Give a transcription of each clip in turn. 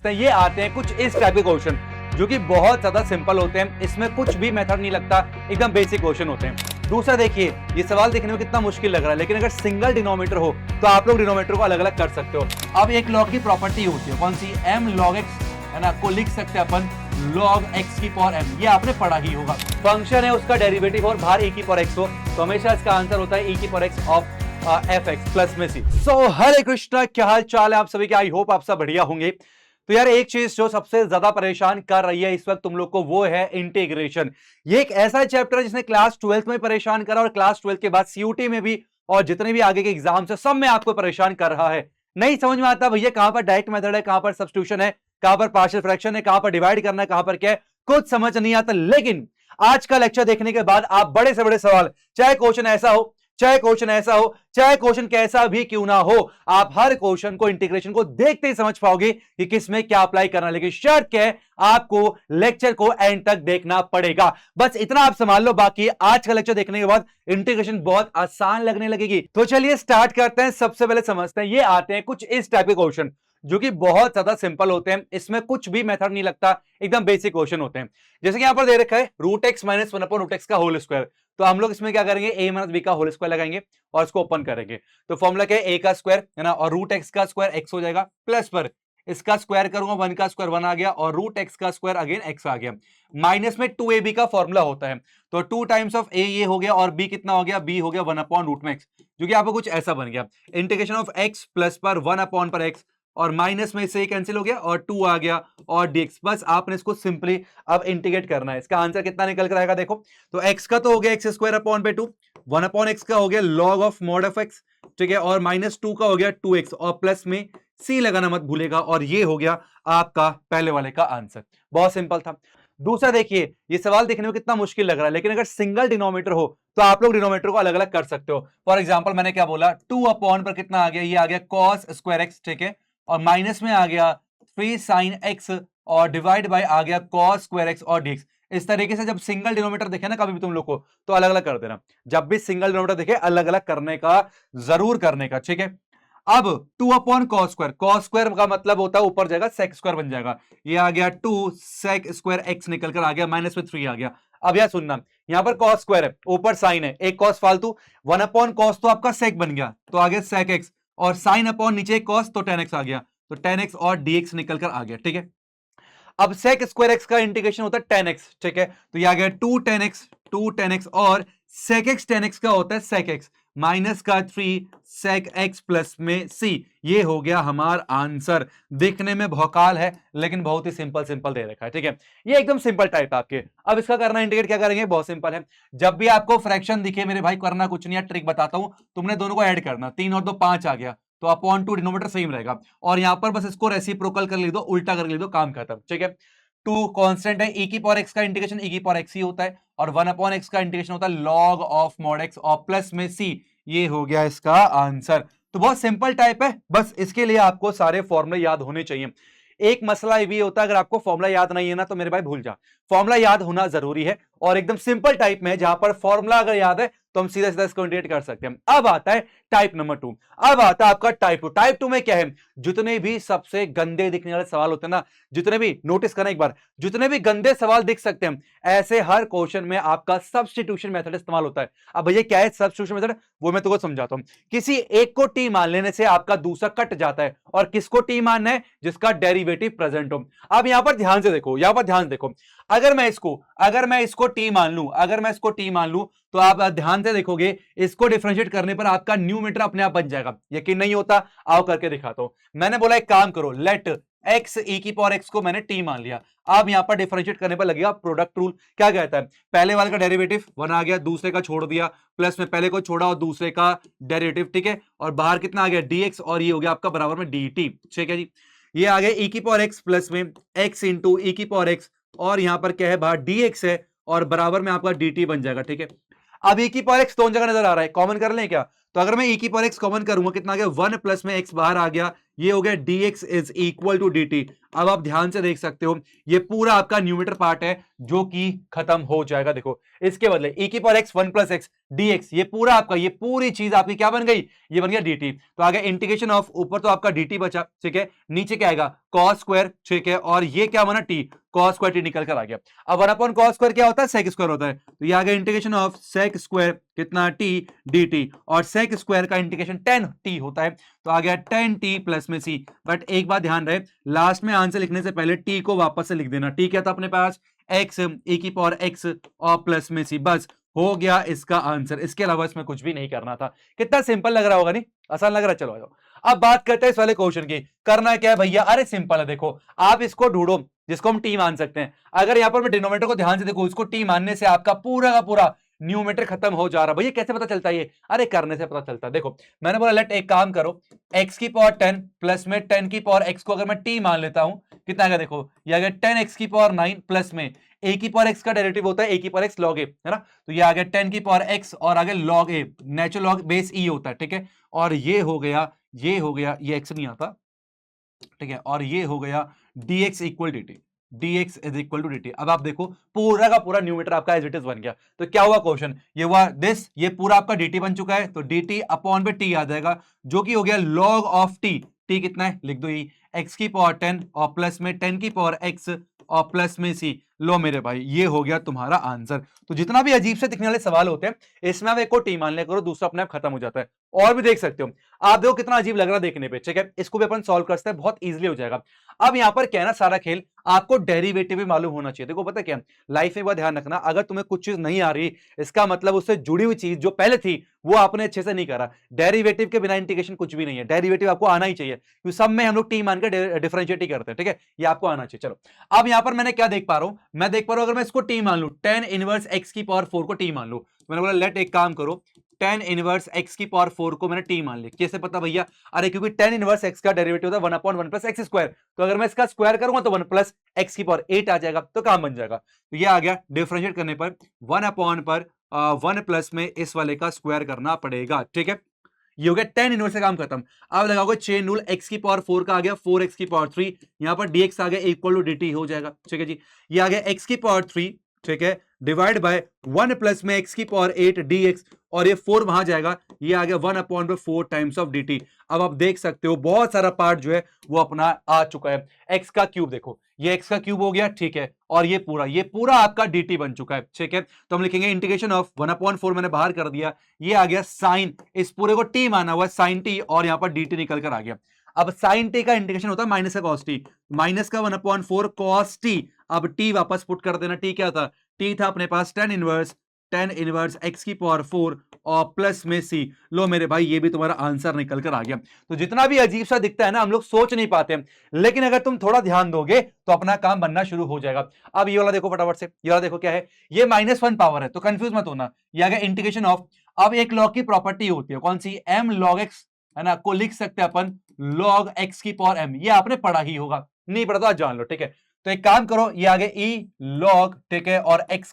तो ये आते हैं कुछ इस टाइप के क्वेश्चन जो कि बहुत ज्यादा सिंपल होते हैं। इसमें कुछ भी मेथड नहीं लगता, एकदम बेसिक क्वेश्चन होते हैं। दूसरा देखिए, ये सवाल देखने में कितना मुश्किल लग रहा है, लेकिन अगर सिंगल डिनोमिनेटर हो तो आप लोग डिनोमिनेटर को अलग अलग कर सकते हो। अब एक लॉग की प्रॉपर्टी होती है, कौन सी? m log x, है ना, को लिख सकते हैं अपन log x की पावर m। ये आपने पढ़ा ही होगा। फंक्शन है, उसका डेरिवेटिव और बाहर e की पावर x हो तो हमेशा इसका आंसर होता है e की power x of fx plus में c। सो हरे कृष्णा, क्या हाल चाल है आप सभी के? आई होप आप सब बढ़िया होंगे। तो यार एक चीज जो सबसे ज्यादा परेशान कर रही है इस वक्त तुम लोग को, वो है इंटीग्रेशन। ये एक ऐसा चैप्टर है जिसने क्लास 12th में परेशान करा और क्लास 12th के बाद सीयूटी में भी और जितने भी आगे के एग्जाम्स है सब में आपको परेशान कर रहा है। नहीं समझ में आता भैया कहां पर डायरेक्ट मेथड है, कहां पर सब्स्टिट्यूशन है, कहां पर पार्शियल फ्रैक्शन है, कहां पर डिवाइड करना है, कहां पर क्या है, कुछ समझ नहीं आता। लेकिन आज का लेक्चर देखने के बाद आप बड़े से बड़े सवाल, चाहे क्वेश्चन ऐसा हो, चाहे क्वेश्चन ऐसा हो, चाहे क्वेश्चन कैसा भी क्यों ना हो, आप हर क्वेश्चन को, इंटीग्रेशन को देखते ही समझ पाओगे कि किसमें क्या अप्लाई करना। लेकिन शर्त क्या है, आपको लेक्चर को एंड तक देखना पड़ेगा। बस इतना आप संभाल लो, बाकी आज का लेक्चर देखने के बाद इंटीग्रेशन बहुत आसान लगने लगेगी। तो चलिए स्टार्ट करते हैं। सबसे पहले समझते हैं, ये आते हैं कुछ इस टाइप के क्वेश्चन जो कि बहुत ज्यादा सिंपल होते हैं। इसमें कुछ भी मेथड नहीं लगता, एकदम बेसिक क्वेश्चन होते हैं। जैसे कि यहां पर दे रखा है root x minus one upon root x का होल स्क्वायर, तो हम लोग इसमें क्या करेंगे, a माइनस बी का होल स्क्वायर लगाएंगे और इसको ओपन करेंगे। तो फॉर्मूला क्या है, a का स्क्वायर है ना, और रूट एक्स का स्क्वायर x हो जाएगा, प्लस पर इसका स्क्वायर करूंगा, वन का स्क्वायर वन आ गया और रूट एक्स का स्क्वायर अगेन x आ गया। माइनस में 2ab का फॉर्मूला होता है, तो 2 टाइम्स ऑफ a ये हो गया और b कितना हो गया, b हो गया वन अपॉन रूट में x, जो कि आपको कुछ ऐसा बन गया। इंटीग्रेशन ऑफ x प्लस पर वन अपॉन पर x, और माइनस में से कैंसिल हो गया और 2 आ गया और dx। बस आपने इसको सिंपली अब इंटीग्रेट करना है। इसका आंसर कितना निकल कर आएगा देखो, तो x का तो हो गया एक्स स्क्वायर अपॉन पे 2, वन अपॉन एक्स का हो गया log of mod of x, ठीक है, और माइनस 2 का हो गया 2x और प्लस में c लगाना मत भूलेगा, और ये हो गया आपका पहले वाले का आंसर। बहुत सिंपल था। दूसरा देखिए, ये सवाल देखने में कितना मुश्किल लग रहा है, लेकिन अगर सिंगल डिनोमिनेटर हो तो आप लोग डिनोमिनेटर को अलग अलग कर सकते हो। फॉर एग्जाम्पल मैंने क्या बोला, 2 अपॉन पर कितना आ गया, ये आ गया कॉस स्क्वायर एक्स, ठीक है, और माइनस में आ गया 3 साइन एक्स और डिवाइड बाय आ गया कॉस स्क्वायर एक्स और dx। इस तरीके से जब सिंगल डिनोमिनेटर देखे ना कभी भी तुम लोग को, तो अलग अलग कर देना। जब भी सिंगल डिनोमिनेटर देखे अलग अलग करने का, जरूर करने का, ठीक है। अब 2 upon cos square, cos square का मतलब होता है ऊपर जाएगा सेक स्क्वायर बन जाएगा, ये आ गया 2 सेक स्क्वायर एक्स निकल कर आ गया, माइनस में 3 आ गया। अब यह सुनना, यहां पर कॉस स्क्वायर है, ऊपर साइन है, एक कॉस फालतू, वन अपॉन कॉस तो आपका सेक बन गया, तो आ गया सेक एक्स, और साइन अपॉन नीचे एक कॉस तो टेन एक्स आ गया, तो टेन एक्स और dx निकल कर आ गया, ठीक है। अब sec स्क्वायर एक्स का इंटीग्रेशन होता है टेन एक्स, ठीक है, तो ये आ गया 2 टेन एक्स और sec x टेन एक्स का होता है sec x माइनस का 3 sec x प्लस में c। ये हो गया हमारा आंसर। दिखने में भौकाल है लेकिन बहुत ही सिंपल सिंपल दे रखा है, ठीक है। ये एकदम सिंपल टाइप आपके। अब इसका करना इंटीग्रेट क्या करेंगे, बहुत सिंपल है। जब भी आपको फ्रैक्शन दिखे मेरे भाई, करना कुछ नहीं है, ट्रिक बताता हूं, तुमने दोनों को ऐड करना, 3 और 2 5 आ गया, तो अपॉन 2 डिनोमिनेटर सेम रहेगा, और यहां पर बस इसको रेसिप्रोकल कर लिख दो, उल्टा कर लिख दो, काम खत्म, ठीक है। 2 कांस्टेंट है, e की पावर x का इंटीग्रेशन e की पावर x ही होता है, और 1 अपॉन x का इंटीग्रेशन होता है log ऑफ मॉड x और प्लस में c। ये हो गया इसका आंसर। तो बहुत सिंपल टाइप है, बस इसके लिए आपको सारे फॉर्मूले याद होने चाहिए। एक मसला ये भी होता है, अगर आपको फॉर्मूला याद नहीं है ना, तो मेरे भाई भूल जा, फॉर्मूला याद होना जरूरी है, और एकदम सिंपल टाइप में जहां पर फॉर्मूला अगर याद है तो हम सीधा सीधा इसको इंटीग्रेट कर सकते हैं। अब आता है टाइप नंबर 2, अब आता है आपका टाइप 2। टाइप 2 में क्या है, जितने भी सबसे गंदे दिखने वाले सवाल होते हैं ना, जितने भी, नोटिस करना एक बार, जितने भी गंदे सवाल दिख सकते हैं, ऐसे हर क्वेश्चन में आपका सब्स्टिट्यूशन मेथड इस्तेमाल होता है। अब भैया क्या है सब्स्टिट्यूशन मेथड, वो मैं तुमको समझाता हूं। किसी एक को टी मान लेने से आपका दूसरा कट जाता है, और किसको टी मानना है, जिसका डेरिवेटिव प्रेजेंट हो। अब यहां पर ध्यान से देखो, यहां पर ध्यान से देखो, अगर मैं इसको टी मान लूं, अगर मैं इसको टी मान लूं, तो आप ध्यान से देखोगे, इसको डिफरेंशिएट करने पर आपका न्यूमरेटर अपने आप बन जाएगा। यकीन नहीं होता, आओ करके दिखाता हूं। मैंने बोला एक काम करो, लेट x e की पावर x को मैंने t मान लिया। अब यहां पर डिफरेंशिएट करने पर लगेगा प्रोडक्ट रूल। क्या कहता है, पहले वाले का डेरिवेटिव 1 आ गया, दूसरे का छोड़ दिया, प्लस में पहले को छोड़ा और दूसरे का डेरिवेटिव, ठीक है, और बाहर कितना आ गया dx, और ये हो गया आपका बराबर में dt, ठीक है जी। ये आ गया e की पावर x प्लस में x इंटू e की पावर x, और यहां पर क्या है, बाहर dx है और बराबर में आपका dt बन जाएगा, ठीक है। अब e की पावर x दोनों जगह नजर आ रहा है, कॉमन कर लें क्या, तो अगर मैं e की पावर x कॉमन करूंगा कितना आ गया 1 प्लस में x बाहर आ गया, ये हो गया dx is equal to dt। अब आप ध्यान से देख सकते हो ये पूरा आपका न्यूमेरेटर पार्ट है जो कि खत्म हो जाएगा। देखो इसके बदले e की power x 1 plus x dx, ये पूरा आपका, ये पूरी चीज आपकी क्या बन गई, ये बन गया dt। तो आगे इंटीग्रेशन ऑफ, ऊपर तो आपका dt बचा, ठीक है, नीचे क्या आएगा cos स्क्वायर, ठीक है, और ये क्या बना t, cos स्क्वायर t निकल कर आ गया। अब 1 अपॉन cos स्क्वायर क्या होता है, sec स्क्वायर होता है, तो ये आ गया इंटीग्रेशन ऑफ sec स्क्वायर कितना t dt, और sec स्क्वायर का इंटीग्रेशन tan t होता है, तो आ गया tan t प्लस में c। बट एक बात ध्यान रहे, लास्ट में आंसर लिखने से पहले t को वापस से लिख देना। t क्या था अपने पास, x e की पावर x और प्लस में c, बस हो गया इसका आंसर। इसके अलावा इसमें कुछ भी नहीं करना था। कितना सिंपल लग रहा होगा, नहीं आसान लग रहा है। चलो आ जाओ, अब बात करते हैं इस वाले क्वेश्चन की। करना क्या है भैया, अरे सिंपल है, देखो आप इसको ढूंढो जिसको हम टी मान सकते हैं। अगर यहां पर मैं डिनोमिनेटर को ध्यान से देखो, इसको टी मानने से आपका पूरा का पूरा न्यूमेरेटर खत्म हो जा रहा है। भैया कैसे पता चलता है ये, अरे करने से पता चलता है। देखो मैंने बोला लेट एक काम करो, x की पावर 10 प्लस में 10 की पावर x को अगर मैं t मान लेता हूं, कितना आएगा, देखो ये आ गया 10x की पावर 9 प्लस में a की पावर x का डेरिवेटिव होता है a की पावर x log a, है ना, तो ये आ गया 10 की पावर x और आगे log a, natural log base e होता है, ठीक है, और ये हो गया, ये हो गया, ये x नहीं आता, ठीक है, और ये हो गया dx equal dt, dx is equal to dt। अब आप देखो पूरा का पूरा न्यूमेरेटर आपका एज इट इज बन गया। तो क्या हुआ क्वेश्चन, ये हुआ दिस, ये पूरा आपका dt बन चुका है, तो dt अपॉन पे t आ जाएगा जो कि हो गया log ऑफ t। t कितना है लिख दो, ये x की पावर 10 और प्लस में 10 की पावर x और प्लस में c। लो मेरे भाई ये हो गया तुम्हारा आंसर। तो जितना भी अजीब से दिखने वाले सवाल होते हैं इसमें आप एक को टी मान लिया करो, दूसरा अपने आप खत्म हो जाता है। और भी देख सकते हो आप, देखो कितना अजीब लग रहा है देखने पे, ठीक है, इसको भी अपन सॉल्व कर सकते हैं, बहुत इजीली हो जाएगा। अब यहां पर क्या है ना, सारा खेल आपको डेरिवेटिव भी मालूम होना चाहिए। देखो पता क्या, लाइफ में ध्यान रखना, अगर तुम्हें कुछ चीज नहीं आ रही इसका मतलब उससे जुड़ी हुई चीज जो पहले थी वो आपने अच्छे से नहीं करा। डेरिवेटिव के बिना इंटीग्रेशन कुछ भी नहीं है, डेरिवेटिव आपको आना ही चाहिए, क्योंकि सब में हम लोग टी मान के डिफरेंशिएट ही करते हैं, ठीक है, ये आपको आना चाहिए। चलो अब यहां पर मैंने क्या देख पा रहा हूं, मैं देख पा रहा हूं अगर मैं इसको टी मान लू, tan इनवर्स x की पावर 4 को टी मान लू, मैंने बोला लेट एक काम करो, tan इनवर्स x की पावर 4 को मैंने t मान लिया। कैसे पता भैया, अरे क्योंकि tan इनवर्स x का डेरिवेटिव होता है 1 अपॉन 1 प्लस x स्क्वायर, तो अगर मैं इसका स्क्वायर करूंगा तो 1 प्लस x की पावर 8 आ जाएगा, तो काम बन जाएगा। तो ये आ गया, डिफरेंशिएट करने पर 1 अपॉन पर 1 प्लस में इस वाले का स्क्वायर करना पड़ेगा, ठीक है, ये हो गया tan इनवर्स से काम खत्म। अब लगाओगे चेन रूल, x की पावर 4 का आ गया 4x की पावर 3, यहां पर dx आ गया इक्वल टू dt हो जाएगा, ठीक है जी, ये आ गया x की पावर 3, ठीक है, डिवाइड बाय 1 प्लस में x की पावर 8 dx, और ये 4 वहां जाएगा, ये आ गया 1 अपॉन 4 टाइम्स ऑफ dt। अब आप देख सकते हो बहुत सारा पार्ट जो है वो अपना आ चुका है। x का क्यूब देखो, ये x का क्यूब हो गया, ठीक है, और ये पूरा आपका dt बन चुका है, ठीक है। तो हम लिखेंगे इंटीग्रेशन ऑफ 1 अपॉन 4 मैंने बाहर कर दिया, ये आ गया साइन, इस पूरे को t माना हुआ साइन t, और यहां पर dt निकल कर आ गया। अब साइन t का इंटीग्रेशन होता है माइनस का कॉस t, माइनस का 1 अपॉन 4 कॉस t, अब t वापस पुट कर देना, t क्या था, t था अपने पास tan इनवर्स x की पावर 4 और प्लस में c। लो मेरे भाई ये भी तुम्हारा आंसर निकल कर आ गया। तो जितना भी अजीब सा दिखता है ना, हम लोग सोच नहीं पाते, लेकिन अगर तुम थोड़ा ध्यान दोगे तो अपना काम बनना शुरू हो जाएगा। अब ये वाला देखो फटाफट से, ये वाला देखो क्या है, ये -1 पावर है, तो कंफ्यूज मत होना, ये आ गया इंटीग्रेशन ऑफ, अब एक लॉग की प्रॉपर्टी होती है कौन सी, m log x, है ना, को लिख सकते हैं अपन log x की पावर m, ये आपने पढ़ा ही होगा, नहीं पढ़ा तो आज जान लो, ठीक है। तो एक काम करो, ये आगे e log, ठीक है, और x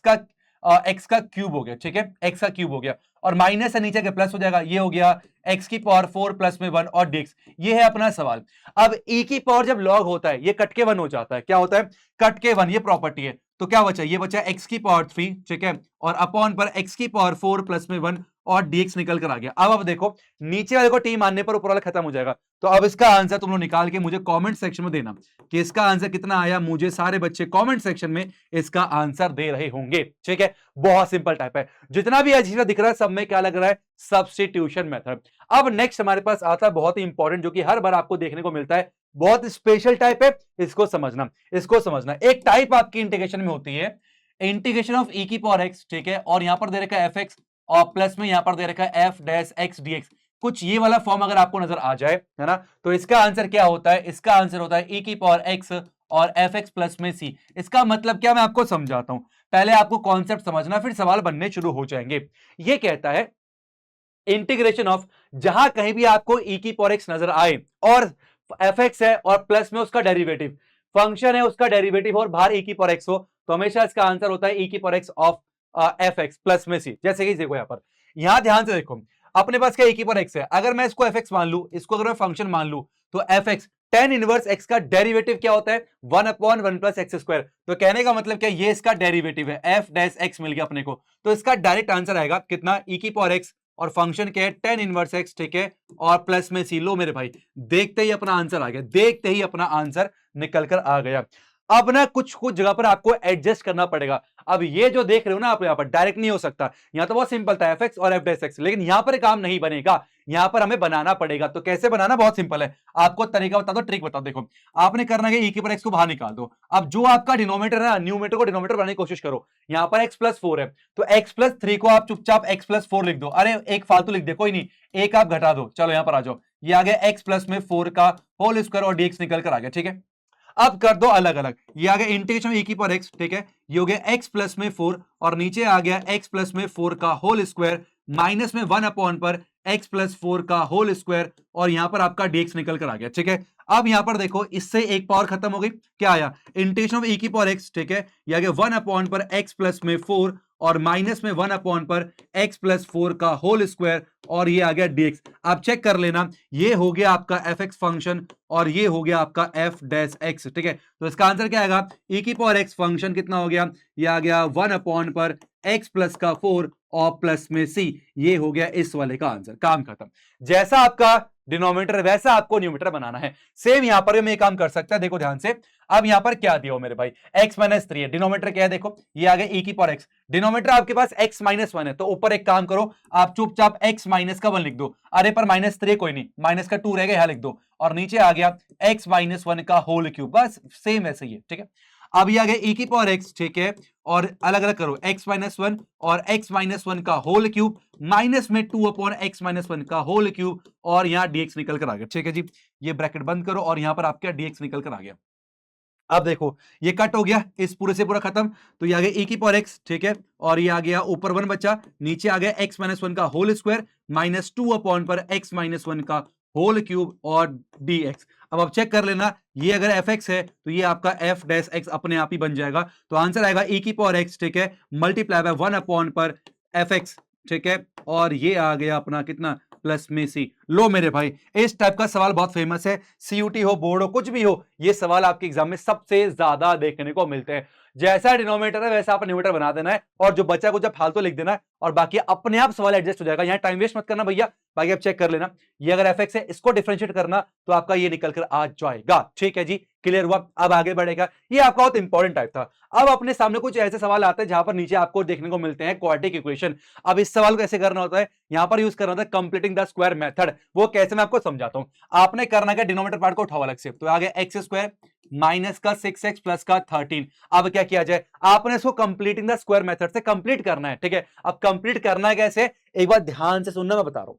का क्यूब हो गया, ठीक है, x का क्यूब हो गया, और माइनस से नीचे के प्लस हो जाएगा, ये हो गया x की पावर 4 प्लस में 1 और dx। ये है अपना सवाल। अब e की पावर जब log होता है ये कट के 1 हो जाता है, क्या होता है, कट के 1, ये प्रॉपर्टी है। तो क्या बचा, ये बचा x की पावर 3, ठीक है, और अपॉन पर x की पावर 4 प्लस में 1 और dx निकल कर आ गया। अब देखो नीचे वाले को t मानने पर ऊपर वाला खत्म हो जाएगा। तो अब इसका आंसर तुम लोग निकाल के मुझे कमेंट सेक्शन में देना कि इसका आंसर कितना आया। मुझे सारे बच्चे कमेंट सेक्शन में इसका आंसर दे रहे होंगे, ठीक है, बहुत सिंपल टाइप है। जितना भी अजीब दिख रहा है सब में क्या लग रहा है, सब्स्टिट्यूशन मेथड। अब नेक्स्ट हमारे पास आता है बहुत ही इंपॉर्टेंट, जो कि हर बार आपको देखने को मिलता है, बहुत स्पेशल टाइप है, इसको समझना। एक टाइप आपकी इंटीग्रेशन में होती है इंटीग्रेशन ऑफ e की पावर x, ठीक है, और यहां पर दे रखा है fx और प्लस में यहां पर दे रखा है f डैश x dx। कुछ ये वाला फॉर्म अगर आपको नजर आ जाए, है ना, तो इसका आंसर क्या होता है, इसका आंसर होता है e की पावर x और fx प्लस में c। इसका मतलब क्या, मैं आपको समझाता हूं, पहले आपको कॉन्सेप्ट समझना, फिर सवाल बनने शुरू हो जाएंगे। ये कहता है इंटीग्रेशन ऑफ, जहां कहीं भी आपको e की पावर x नजर आए और fx है और प्लस में उसका डेरिवेटिव, फंक्शन है उसका डेरिवेटिव और बाहर e की पावर x हो, तो हमेशा इसका आंसर होता है e की power x of fx plus में c। जैसे कि देखो यहां पर, यहां ध्यान से देखो, अपने पास क्या e की पावर x है, अगर मैं इसको fx मान लू, इसको अगर मैं फंक्शन मान लू, तो fx tan इनवर्स x का डेरिवेटिव क्या होता है 1/1 प्लस एक्स स्क्वायर। तो कहने का मतलब क्या, ये इसका डेरिवेटिव है, f डैश x मिल गया अपने को। तो इसका डायरेक्ट आंसर आएगा कितना, e की पावर x और फंक्शन क्या है tan इनवर्स x, ठीक है, और प्लस में c। लो मेरे भाई, देखते ही अपना आंसर आ गया, देखते ही अपना आंसर निकल कर आ गया। अब ना कुछ कुछ जगह पर आपको एडजस्ट करना पड़ेगा। अब ये जो देख रहे हो ना आप, यहां पर डायरेक्ट नहीं हो सकता, यहां तो बहुत सिंपल था fx और f डैश x, लेकिन यहां पर काम नहीं बनेगा, यहां पर हमें बनाना पड़ेगा। तो कैसे बनाना, बहुत सिंपल है, आपको तरीका बता दो, ट्रिक बता दो। देखो आपने करना है e की पावर x को बाहर निकाल दो। अब जो आपका डिनोमिनेटर है ना, न्यूमरेटर को डिनोमिनेटर बनाने की कोशिश करो। यहां पर x प्लस 4 है, तो x प्लस 3 को आप चुपचाप x प्लस 4 लिख दो। अरे एक फालतू लिख दे, कोई नहीं, एक आप घटा दो। चलो यहां पर आ जाओ, ये आ गया x प्लस में 4 का होल स्क्वायर और dx निकल कर आ गया, ठीक है। अब कर दो अलग अलग, ये आ गया इंटीग्रेशन e की पावर x, ठीक है, ये हो गया x प्लस में 4 और नीचे आ गया x प्लस में 4 का होल स्क्वायर माइनस में 1 पर x प्लस 4 का होल स्क्वायर और यहां पर आपका dx निकल कर आ गया, ठीक है। अब यहां पर देखो, इससे एक पावर खत्म हो गई, क्या आया इंटीग्रेशन ऑफ e की पावर x, ठीक है, ये आ गया 1 पर x प्लस में 4 और माइनस में 1 पर x प्लस 4 का होल स्क्वायर और ये आ गया dx। आप चेक कर लेना, ये हो गया आपका fx फंक्शन और ये हो गया आपका f डैश x, ठीक है। तो इसका आंसर क्या आएगा, e की पावर x फंक्शन कितना हो गया, ये आ गया 1 पर x प्लस का 4 और प्लस में c। ये हो गया इस वाले का आंसर, काम खत्म। जैसा आपका डिनोमिनेटर वैसा आपको न्यूमरेटर बनाना है। सेम यहां पर मैं काम कर सकता है, देखो ध्यान से। अब यहां पर क्या दिया हो मेरे भाई, x माइनस 3 है, डिनोमिनेटर क्या है, देखो ये आ गया e की पावर x, डिनोमिनेटर आपके पास x माइनस 1 है, तो ऊपर एक काम करो, आप चुपचाप x माइनस का 1 लिख दो। अरे पर माइनस 3 कोई नहीं, माइनस का 2 रहेगा, यहां लिख दो, और नीचे आ गया x माइनस 1 का होल क्यूब, बस सेम वैसे ही है, ठीक है। अब ये आ गया e की पावर x, ठीक है, और अलग अलग करो x माइनस 1 और x माइनस 1 का होल क्यूब माइनस में 2 अपॉन x माइनस 1 का होल क्यूब और यहां dx निकल कर आ गया, ठीक है जी। ये ब्रैकेट बंद करो और यहां पर आपका dx निकल कर आ गया। अब देखो ये कट हो गया, इस पूरे से पूरा खत्म, तो ये आ गया e की पावर x, ठीक है, और ये आ गया ऊपर 1 बचा, नीचे आ गया x माइनस 1 का होल स्क्वायर माइनस 2 अपॉन पर x माइनस 1 का होल क्यूब और dx। अब आप चेक कर लेना, ये अगर fx है तो ये आपका f डैश x अपने आप ही बन जाएगा। तो आंसर आएगा e की पावर x, ठीक है, मल्टीप्लाई बाय 1 अपॉन पर fx, ठीक है, और ये आ गया अपना कितना, प्लस में सी। लो मेरे भाई, इस टाइप का सवाल बहुत फेमस है, सीयूटी हो, बोर्ड हो, कुछ भी हो, ये सवाल आपके एग्जाम में सबसे ज्यादा देखने को मिलते हैं। जैसा डिनोमिनेटर है वैसा आप न्यूमरेटर बना देना है और जो बचा कुछ फालतू लिख देना है और बाकी अपने आप सवाल एडजस्ट हो जाएगा। यहां टाइम वेस्ट मत करना भैया, बाकी आप चेक कर लेना। ये अगर एफ है, इसको डिफरेंशिएट करना तो आपका ये निकल कर आ जाएगा, ठीक है जी, क्लियर हुआ। अब आगे बढ़ेगा, ये आपका बहुत इंपॉर्टेंट टाइप था। अब अपने सामने कुछ ऐसे सवाल आते हैं जहां पर नीचे आपको देखने को मिलते हैं क्वाड्रेटिक इक्वेशन। अब इस सवाल को कैसे करना होता है, यहां पर यूज करना होता है कंप्लीटिंग द स्क्वायर मेथड। वो कैसे मैं आपको समझाता हूं। आपने करना क्या, डिनोमिनेटर पार्ट को उठाओ अलग से, तो आगे एक्स स्क्वायर माइनस का 6x प्लस का 13। अब क्या किया जाए, आपने इसको कंप्लीटिंग द स्क्वायर मेथड से कंप्लीट करना है, ठीक है। अब कंप्लीट करना है कैसे, एक बार ध्यान से सुनना, मैं बता रहा हूं।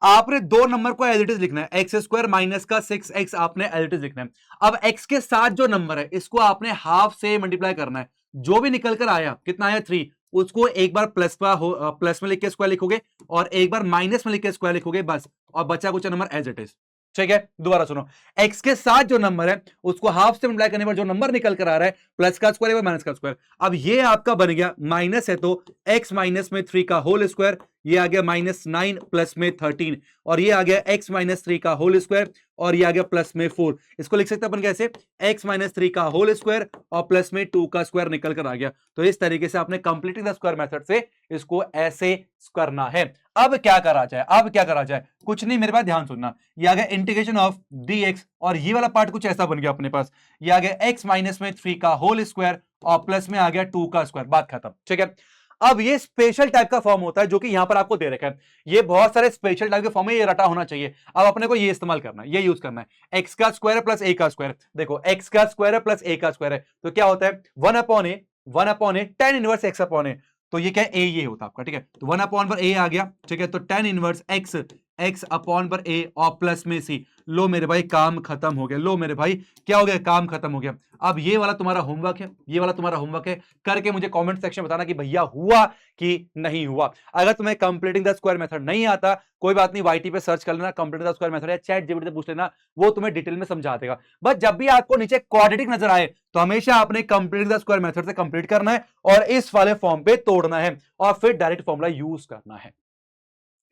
आपने दो नंबर को एज इट इज लिखना है, एक्स स्क्वायर माइनस का 6x आपने एज इट इज लिखना है। अब x के साथ जो नंबर है इसको आपने हाफ से मल्टीप्लाई करना है, जो भी निकल कर आया, कितना आया 3, उसको एक बार प्लस में लिख के स्क्वायर लिखोगे और एक बार माइनस में लिख के स्क्वायर लिखोगे, बस, और बचा कुछ नंबर एज इट इज, ठीक है। दोबारा सुनो, x के साथ जो नंबर है उसको हाफ से मल्टीप्लाई करने पर जो नंबर निकल कर आ रहा है, प्लस का स्क्वायर माइनस का स्क्वायर। अब ये आपका बन गया, माइनस है तो x माइनस में 3 का होल स्क्वायर, ये आ गया -9 प्लस में 13, और ये आ गया x माइनस 3 का होल स्क्वायर और ये आ गया प्लस में 4। इसको लिख सकते हैं अपन कैसे, x माइनस 3 का होल स्क्वायर और प्लस में 2 का स्क्वायर निकल कर आ गया। तो इस तरीके से आपने कंप्लीटिंग द स्क्वायर मेथड से इसको ऐसे करना है। अब क्या करा जाए, अब क्या करा जाए, कुछ नहीं मेरे पास, ध्यान सुनना। ये आ गया इंटीग्रेशन ऑफ dx और ये वाला पार्ट कुछ ऐसा बन गया अपने पास, ये आ गया x माइनस में 3 का होल स्क्वायर और प्लस में आ गया 2 का स्क्वायर, बात खत्म, ठीक है। अब ये स्पेशल टाइप का फॉर्म होता है जो कि यहां पर आपको दे रखा है। ये बहुत सारे स्पेशल टाइप के फॉर्म में ये रटा होना चाहिए। अब अपने को ये इस्तेमाल करना है, ये यूज करना है, x का स्क्वायर प्लस a का स्क्वायर। देखो x का स्क्वायर प्लस a का स्क्वायर है तो क्या होता है 1/a tan inverse x upon a। तो ये क्या है, a ये होता है आपका, ठीक है। तो 1/a आ गया, ठीक है, तो tan इनवर्स x अपॉन पर a और प्लस में c। लो मेरे भाई काम खत्म हो गया, लो मेरे भाई क्या हो गया, काम खत्म हो गया। अब ये वाला तुम्हारा होमवर्क है, ये वाला तुम्हारा होमवर्क है, करके मुझे कमेंट सेक्शन में बताना कि भैया हुआ कि नहीं हुआ। अगर तुम्हें कंप्लीटिंग द स्क्वायर मेथड नहीं आता, कोई बात नहीं, वाईटी पे सर्च कर लेना कंप्लीटिंग द स्क्वायर मेथड, या चैट जीपीटी से पूछ लेना, वो तुम्हें डिटेल में समझा देगा। बस जब भी आपको नीचे क्वाड्रेटिक नजर आए तो हमेशा आपने कंप्लीटिंग द स्क्वायर मेथड से कंप्लीट करना है और इस वाले फॉर्म पे तोड़ना है और फिर डायरेक्ट फॉर्मूला यूज करना है।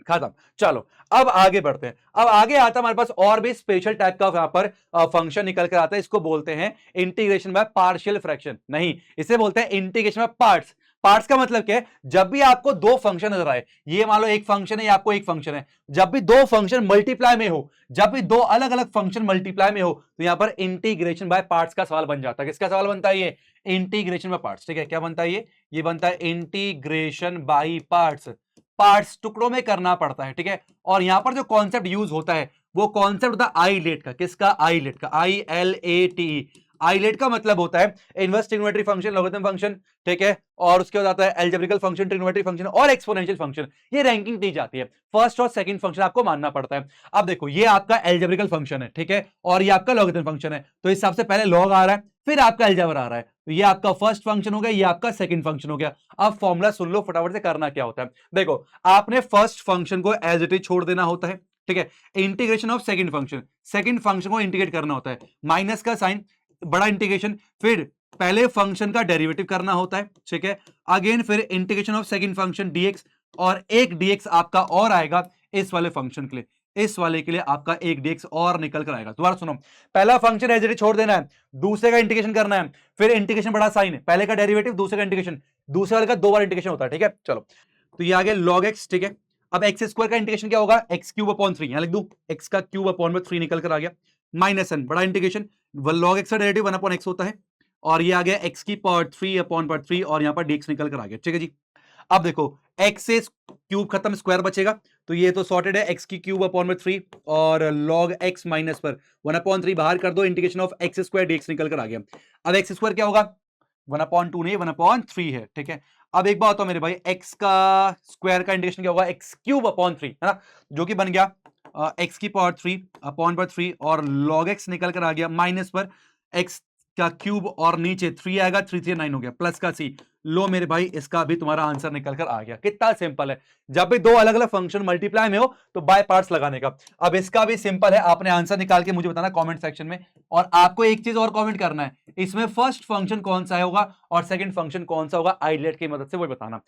खत्म। चलो अब आगे बढ़ते हैं। अब आगे आता है हमारे पास और भी स्पेशल टाइप का यहां पर फंक्शन निकल कर आता है। इसको बोलते हैं इंटीग्रेशन बाय पार्शियल फ्रैक्शन। नहीं, इसे बोलते हैं इंटीग्रेशन बाय पार्ट्स। पार्ट्स का मतलब क्या है? जब भी आपको दो फंक्शन नजर आए, ये मान लो एक फंक्शन है, आपको एक फंक्शन है, जब भी दो फंक्शन मल्टीप्लाई में हो, जब भी दो अलग अलग फंक्शन मल्टीप्लाई में हो, तो यहां पर इंटीग्रेशन बाय पार्ट्स का सवाल बन जाता है। किसका सवाल बनता है? ये इंटीग्रेशन बाय पार्ट्स। ठीक है, क्या बनता है ये बनता है इंटीग्रेशन बाय पार्ट्स। पार्ट्स टुकड़ों में करना पड़ता है। ठीक है, और यहां पर जो कॉन्सेप्ट यूज होता है वो कॉन्सेप्ट होता है आईलेट का। किसका? आईलेट का, ILATE। आईलेट का मतलब होता है inverse trigonometry function, logarithm function, ठीक है, और उसके बाद आता है अलजेब्रिकल फंक्शन, ट्रिग्नोमेट्री फंक्शन और एक्सपोनेंशियल फंक्शन। ये रैंकिंग दी जाती है, फर्स्ट और सेकंड फंक्शन आपको मानना पड़ता है। अब देखो, ये आपका अलजेब्रिकल फंक्शन है, ठीक है, और ये आपका लॉगरिथम फंक्शन है, तो इस हिसाब से पहले लॉग आ रहा है, फिर आपका अलजेब्रा आ रहा है, तो ये आपका फर्स्ट फंक्शन हो गया, ये आपका सेकंड फंक्शन हो गया। अब फॉर्मूला सुन लो फटाफट से, करना क्या होता है। देखो, आपने फर्स्ट फंक्शन को एज इट इज छोड़ देना होता है, ठीक है, इंटीग्रेशन ऑफ सेकंड फंक्शन को इंटीग्रेट करना होता है, माइनस का साइन, बड़ा इंटीग्रेशन, फिर पहले फंक्शन का डेरिवेटिव करना होता है, ठीक है, अगेन फिर integration of second function dx, और एक dx आपका और आएगा इस वाले फंक्शन के लिए, इस वाले के लिए आपका एक dx और निकल कर आएगा। दोबारा सुनो, पहला फंक्शन एज इट इज छोड़ देना है, दूसरे का इंटीग्रेशन करना है, फिर इंटीग्रेशन बड़ा साइन है, पहले का डेरिवेटिव, दूसरे का इंटीग्रेशन, दूसरे वाले का दो बार इंटीग्रेशन होता है। ठीक है, चलो, तो ये आ गया log x, ठीक है। अब एक्स स्क्वायर का इंटीग्रेशन क्या होगा? एक्स क्यूब अपॉन 3, यहां लिख दूं, एक्स का क्यूब अपॉन में 3 निकल कर आ गया, माइनस एन, बड़ा इंटीग्रेशन, log x का डेरिवेटिव 1 अपॉन x होता है, और ये आ गया x की पावर 3 अपॉन पावर 3, और यहां पर dx निकल कर आ गया। ठीक है जी, अब देखो, x से क्यूब खत्म, स्क्वायर बचेगा, तो ये तो सॉर्टेड है, x की क्यूब अपॉन में 3, और log x माइनस पर 1 अपॉन 3 बाहर कर दो, integration of x square dx निकल कर आ गया। अब x स्क्वायर क्या होगा? 1 अपॉन 2 नहीं, 1 अपॉन 3 है। ठीक है, अब एक बात बताओ मेरे भाई, x का स्क्वायर का इंटीग्रेशन क्या होगा? x क्यूब अपॉन 3, है ना, जो कि बन गया x की पावर 3 अपॉन पर 3, और log x निकल कर आ गया, माइनस पर x का क्यूब, और नीचे 3 आएगा, 3 3 9 हो गया, प्लस का c। लो मेरे भाई, इसका भी तुम्हारा आंसर निकल कर आ गया। कितना सिंपल है, जब भी दो अलग अलग फंक्शन मल्टीप्लाई में हो तो बाय पार्ट्स लगाने का। अब इसका भी सिंपल है, आपने आंसर निकाल के मुझे बताना कमेंट सेक्शन में, और आपको एक चीज और कमेंट करना है, इसमें फर्स्ट फंक्शन कौन सा होगा और सेकंड फंक्शन कौन सा होगा, आइलेट की मदद से वो बताना।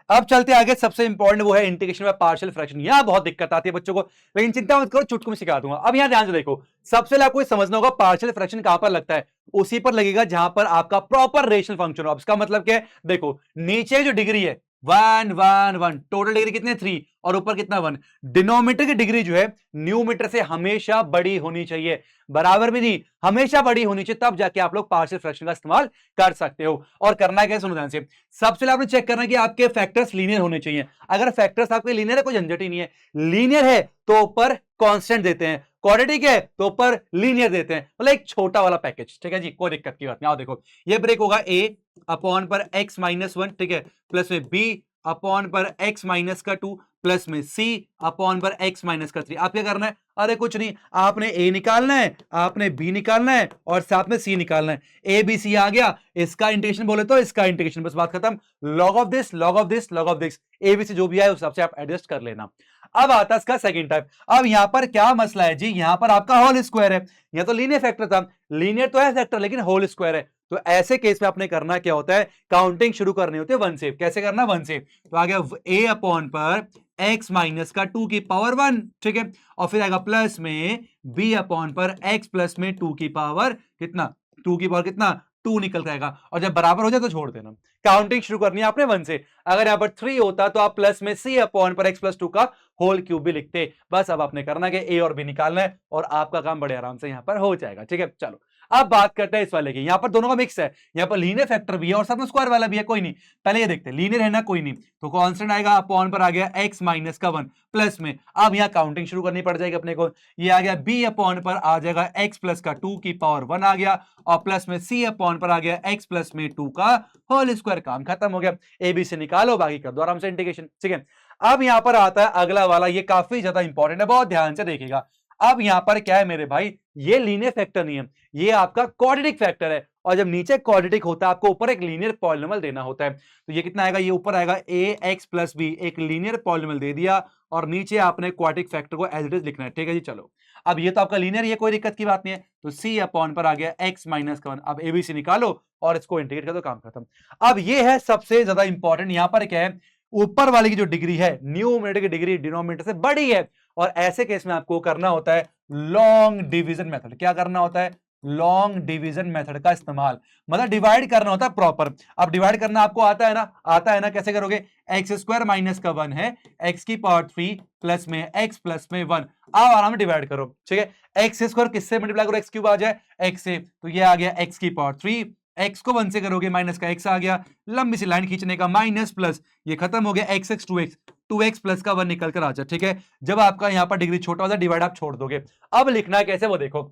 अब चलते आगे, सबसे इंपॉर्टेंट वो है इंटीग्रेशन बाय पार्शियल फ्रैक्शन। यहां बहुत दिक्कत आती है बच्चों को, लेकिन चिंता मत करो, चुटकी में सिखा दूंगा। अब यहां ध्यान से देखो, सबसे पहले आपको ये समझना होगा पार्शियल फ्रैक्शन कहां पर लगता है, उसी पर लगेगा जहां पर आपका प्रॉपर रेशनल फंक्शन हो। अब इसका मतलब क्या है? देखो, नीचे जो डिग्री है 1 1 1, टोटल डिग्री कितने? 3, और ऊपर कितना? 1। डिनोमिनेटर की डिग्री जो है न्यूमीटर से हमेशा बड़ी होनी चाहिए, बराबर भी नहीं, हमेशा बड़ी होनी चाहिए, तब जाके आप लोग पार्शियल फ्रैक्शन का इस्तेमाल कर सकते हो। और करना क्या है, सुनो ध्यान से, सबसे पहले आपने चेक करना है कि आपके फैक्टर्स लीनियर होने चाहिए। अगर फैक्टर्स आपके लीनियर है, कोई झंझट ही नहीं है। लीनियर है तो ऊपर कांस्टेंट देते हैं, क्वाड्रेटिक है तो ऊपर लीनियर देते हैं, मतलब एक छोटा वाला पैकेज। ठीक है जी, कोई दिक्कत की बात नहीं। आओ देखो, ये ब्रेक होगा a अपॉन पर x माइनस 1, ठीक है, प्लस में b अपॉन पर x माइनस का 2, प्लस में c अपॉन पर x माइनस का 3। आप क्या करना है? अरे कुछ नहीं, आपने a निकालना है, आपने b निकालना है, और साथ में c निकालना है। a b c आ गया, इसका इंटीग्रेशन बोले तो इसका इंटीग्रेशन, बस बात खत्म। log of this, log of this, log of this, a b c जो भी आए उस हिसाब से आप एडजस्ट कर लेना। अब आता है इसका सेकंड टाइप। अब यहां पर क्या मसला है जी, यहां पर आपका होल स्क्वायर है, यह तो लीनियर फैक्टर था, लीनियर तो है फैक्टर, लेकिन होल स्क्वायर है, तो ऐसे केस में आपने करना क्या होता है, काउंटिंग शुरू करनी होती है 1 से। कैसे करना? 1 से, तो आ गया a अपॉन पर x माइनस का 2 की पावर 1, ठीक है, और फिर आएगा प्लस में b अपॉन पर x प्लस में 2 की पावर कितना? 2 की पावर कितना? 2 निकल जाएगा, और जब बराबर हो जाए तो छोड़ देना। काउंटिंग शुरू करनी है आपने 1 से। अगर यहां पर 3 होता तो आप प्लस में c अपॉन पर x प्लस 2 का होल क्यूब भी लिखते। बस अब आपने करना है कि a और b निकालना है, और आपका काम बड़े आराम से यहां पर हो जाएगा। ठीक है, चलो अब बात करते हैं इस वाले की। यहां पर दोनों का मिक्स है, यहां पर लीनियर फैक्टर भी है और साथ में स्क्वायर वाला भी है, कोई नहीं, पहले ये देखते हैं, लीनियर है ना, कोई नहीं, तो कांस्टेंट आएगा, अपॉन पर आ गया x माइनस का 1, प्लस में अब यहां काउंटिंग शुरू करनी पड़ जाएगी अपने को, ये आ गया b अपॉन पर आ जाएगा x प्लस का 2 की पावर 1 आ गया, और प्लस में c अपॉन पर आ गया x प्लस में 2 का होल स्क्वायर। काम खत्म हो गया, a b से निकालो, बाकी कर दो आराम से इंटीग्रेशन। ठीक है, अब यहां पर आता है अगला वाला, ये काफी ज्यादा इंपॉर्टेंट है, बहुत ध्यान से देखिएगा। अब यहां पर क्या है मेरे भाई, ये लीनियर फैक्टर नहीं है, ये आपका क्वाड्रेटिक फैक्टर है, और जब नीचे क्वाड्रेटिक होता है आपको ऊपर एक लीनियर पॉलिनोमियल देना होता है, तो ये कितना आएगा, ये ऊपर आएगा ax प्लस b, एक लीनियर पॉलिनोमियल दे दिया, और नीचे आपने क्वाड्रेटिक फैक्टर को एज इट इज लिखना है। ठीक है जी, चलो अब ये तो आपका लीनियर, ये कोई दिक्कत की बात नहीं है, तो c अपॉन पर आ गया x माइनस का 1। अब abc निकालो और इसको इंटीग्रेट कर दो, काम खत्म। अब ये है सबसे ज्यादा इंपॉर्टेंट, यहां पर क्या है, ऊपर वाले की जो डिग्री है न्यूमरेटर की डिग्री डिनोमिनेटर से बड़ी है, और ऐसे केस में आपको करना होता है लॉन्ग डिवीजन मेथड। क्या करना होता है? लॉन्ग डिवीजन मेथड का इस्तेमाल, मतलब डिवाइड करना होता है प्रॉपर। अब डिवाइड करना आपको आता है ना? आता है ना? कैसे करोगे? एक्स स्क्वायर माइनस का 1 है, एक्स की पावर 3 प्लस में एक्स प्लस में 1, आप आराम से डिवाइड करो। ठीक है, एक्स स्क्वायर किससे मल्टीप्लाई करो? एक्स क्यूब आ जाए एक्स से, तो ये आ गया एक्स की पावर 3, एक्स को 1 से करोगे माइनस का एक्स आ गया, लंबी सी लाइन खींचने का, माइनस प्लस, ये खत्म हो गया, x x 2x, 2x plus का 1 निकल कर आ जाए। ठीक है, जब आपका यहां पर डिग्री छोटा होता है डिवाइड आप छोड़ दोगे। अब लिखना है कैसे वो देखो,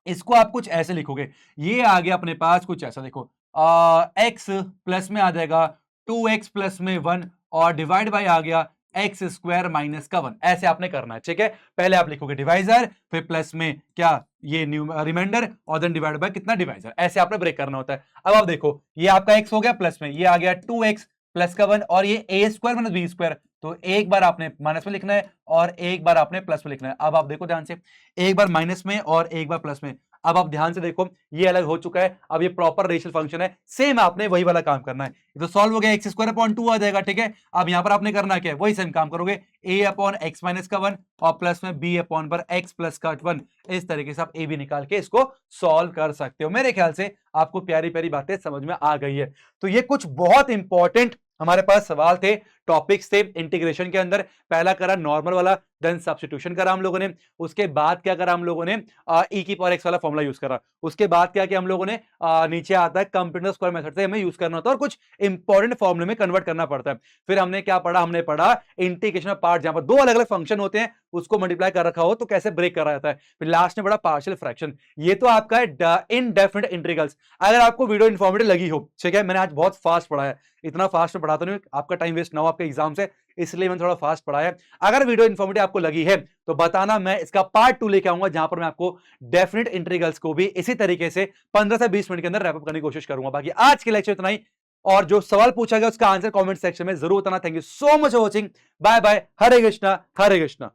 इसको आप कुछ ऐसे लिखोगे, ये आ गया अपने पास कुछ ऐसा, देखो एक्स प्लस में आ जाएगा 2x प्लस में 1 और डिवाइड बाय आ गया एक्स स्क्वायर माइनस का 1, ऐसे आपने करना है। ठीक है, पहले आप लिखोगे डिवाइजर, फिर प्लस में क्या ये न्यू रिमाइंडर, और देन डिवाइड बाय कितना डिवाइजर, ऐसे आपने ब्रेक करना होता है। अब आप देखो ये आपका x हो गया प्लस में, ये आ गया 2x प्लस का 1, और ये a square minus b square, तो एक बार आपने माइनस में लिखना है और एक बार आपने प्लस में लिखना है। अब आप देखो ध्यान से, एक बार माइनस में और एक बार प्लस में। अब आप ध्यान से देखो, ये अलग हो चुका है, अब ये प्रॉपर रेशियल फंक्शन है, सेम आपने वही वाला काम करना है। ये तो सॉल्व हो गया, एक्स स्क्वायर अपॉन 2 आ जाएगा। ठीक है, अब यहां पर आपने करना क्या है? वही सेम काम करोगे, a अपॉन एक्स माइनस का 1 और प्लस में b अपॉन पर x प्लस का 1, इस तरीके से आप a भी निकाल के इसको सॉल्व कर सकते हो। मेरे ख्याल से आपको प्यारी प्यारी बातें समझ में आ गई है। तो ये कुछ बहुत इंपॉर्टेंट हमारे पास सवाल थे, टॉपिक्स थे इंटीग्रेशन के अंदर। पहला करा नॉर्मल वाला, देन सब्स्टिट्यूशन करा हम लोगों ने, उसके बाद क्या करा हम लोगों ने? e की पावर x वाला फॉर्मूला यूज करा। उसके बाद क्या किया हम लोगों ने? नीचे आता है कंप्यूटर स्क्वायर मेथड से हमें यूज करना होता है और कुछ इंपॉर्टेंट फॉर्मूले में कन्वर्ट करना पड़ता है। फिर हमने क्या पढ़ा? हमने पढ़ा इंटीग्रेशन पार्ट, जहां पर दो अलग अलग फंक्शन होते हैं, उसको मल्टीप्लाई कर रखा हो तो कैसे ब्रेक करा जाता है। फिर लास्ट में पढ़ा पार्शियल फ्रैक्शन। ये तो आपका है इनडेफिनिट इंटीग्रल्स। अगर आपको वीडियो इन्फॉर्मेटिव लगी हो, ठीक है, मैंने आज बहुत फास्ट पढ़ा है, इतना फास्ट में पढ़ाता नहीं, आपका टाइम वेस्ट ना हो आपके एग्जाम से, इसलिए मैंने थोड़ा फास्ट पढ़ा है। अगर वीडियो इन्फॉर्मेटिव आपको लगी है तो बताना, मैं इसका पार्ट 2 लेके आऊंगा, जहां पर मैं आपको डेफिनेट इंटीग्रल्स को भी इसी तरीके से 15 से 20 मिनट के अंदर रैप अप करने की कोशिश करूंगा। बाकी आज के लेक्चर इतना ही, और जो सवाल पूछा गया उसका आंसर कमेंट सेक्शन में जरूर बताना। Thank you so much for watching, bye bye, Hare Krishna Hare Krishna.